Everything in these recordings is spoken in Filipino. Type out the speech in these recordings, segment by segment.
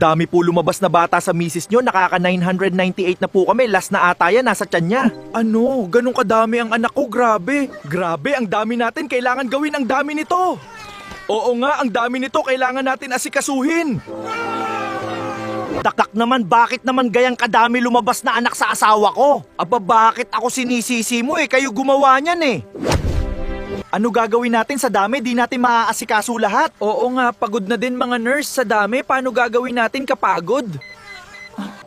Dami po lumabas na bata sa misis nyo, nakaka 998 na po kami, last na ata yan, nasa tiyan niya. Ano? Ganun kadami ang anak ko, grabe. Grabe, ang dami natin, kailangan gawin ang dami nito. Oo nga, ang dami nito, kailangan natin asikasuhin. Takak naman, bakit naman gayang kadami lumabas na anak sa asawa ko? Aba, bakit ako sinisisi mo kayo gumawa niyan Ano gagawin natin sa dami? Di natin maaasikaso lahat. Oo nga, pagod na din mga nurse sa dami. Paano gagawin natin kapagod?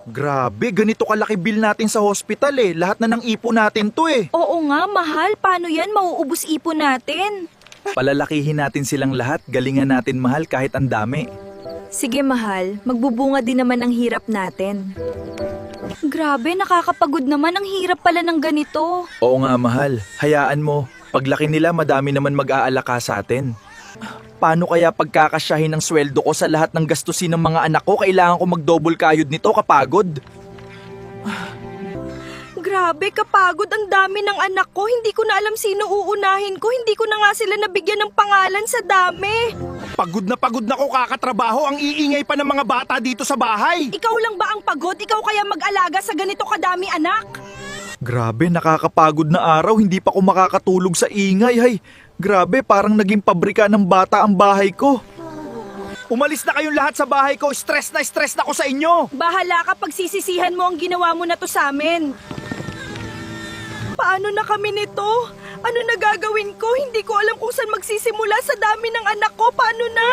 Grabe, ganito kalaki bill natin sa hospital Lahat na ng ipon natin to Oo nga, mahal. Paano yan mauubos ipon natin? Palalakihin natin silang lahat. Galingan natin mahal kahit ang dami. Sige, mahal. Magbubunga din naman ang hirap natin. Grabe, nakakapagod naman. Ang hirap pala ng ganito. Oo nga mahal, hayaan mo. Paglaki nila, madami naman mag-aalaka sa atin. Paano kaya pagkakasyahin ng sweldo ko sa lahat ng gastusin ng mga anak ko? Kailangan ko mag-double kayod nito, kapagod. Grabe, kapagod. Ang dami ng anak ko. Hindi ko na alam sino uunahin ko. Hindi ko na nga sila nabigyan ng pangalan sa dami. Pagod na ko kakatrabaho. Ang iingay pa ng mga bata dito sa bahay. Ikaw lang ba ang pagod? Ikaw kaya mag-alaga sa ganito kadami anak? Grabe, nakakapagod na araw. Hindi pa ako makakatulog sa ingay. Hay, grabe, parang naging pabrika ng bata ang bahay ko. Umalis na kayong lahat sa bahay ko. Stress na ako sa inyo. Bahala ka pag sisisihan mo ang ginawa mo na to sa amin. Paano na kami nito? Ano na gagawin ko? Hindi ko alam kung saan magsisimula sa dami ng anak ko. Paano na?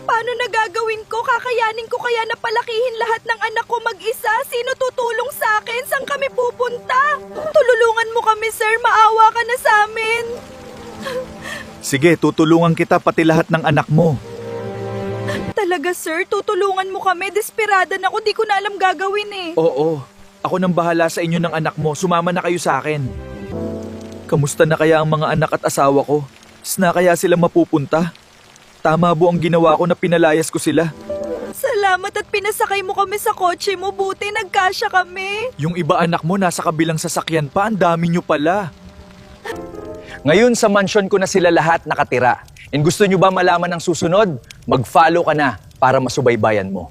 Paano na gagawin ko? Kakayanin ko kaya na palakihin lahat ng anak ko mag-isa? Sino tutulong sa akin? Saan kami pupunta? Tululungan mo kami, sir. Maawa ka na sa amin. Sige, tutulungan kita pati lahat ng anak mo. Talaga, sir? Tutulungan mo kami? Desperada na ako. Di ko na alam gagawin Oo, ako nang bahala sa inyo ng anak mo. Sumama na kayo sa akin. Kamusta na kaya ang mga anak at asawa ko? Saan na kaya sila mapupunta? Tama po ang ginawa ko na pinalayas ko sila. Salamat at pinasakay mo kami sa kotse mo. Buti nagkasya kami. Yung iba anak mo nasa kabilang sasakyan pa. Ang dami nyo pala. Ngayon sa mansyon ko na sila lahat nakatira. And gusto nyo ba malaman ang susunod? Mag-follow ka na para masubaybayan mo.